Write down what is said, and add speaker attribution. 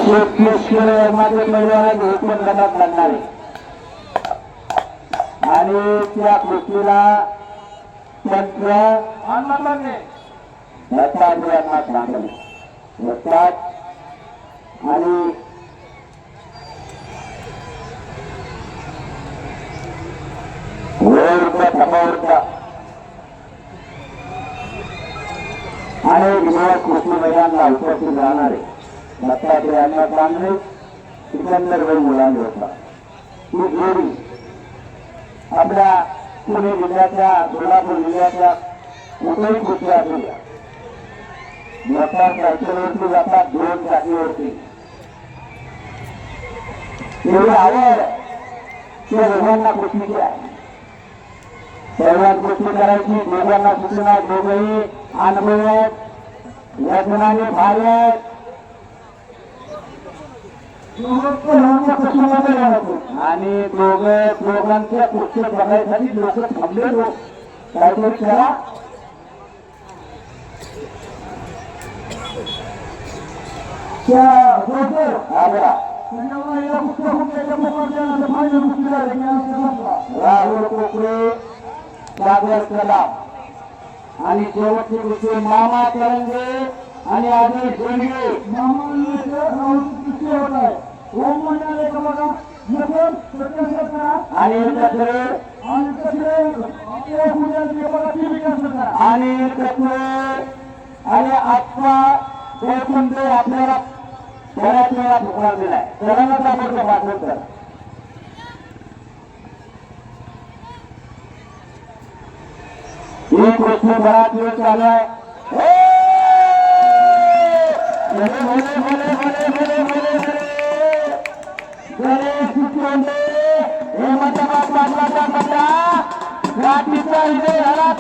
Speaker 1: 21 kilo माझे मैदानात हुकूम गटात लढणारे आणि त्या कुस्तीला आणि अनेक कुस्ती मैदानाला उपस्थित राहणारे दत्तात्रय चांगले सिकंदर भाई मुलांनी होता ही जोडी आपल्या पुणे जिल्ह्याच्या सोलापूर जिल्ह्याच्या कुठेही कुस्ती असू द्या मोटार सायकलवरती जातात दोन चाकीवरती एवढी आवड त्या दोघांना कुस्तीची आहे सर्वात कुस्ती करायची दोघांना सूचना दोघंही अनुभव आहेत व्यसनाने भारी आहेत आणि दोघांच्या कुस्ती बघायसाठी लोक थांबले लोक काहीतरी करा राहुल कोकरे सागर कलाम आणि शेवटची कुस्ती मामा करंगे आणि आधी जोडगे आणि आणि आत्मा आपल्याला बऱ्याच वेळा फुकणार दिलाय सर्वांना ताबडतोब पाठवून कर ही गोष्टी बराच वेळ चालू आहे हे मतदार बांधवाचा पट्टा गाठीचा विजय झाला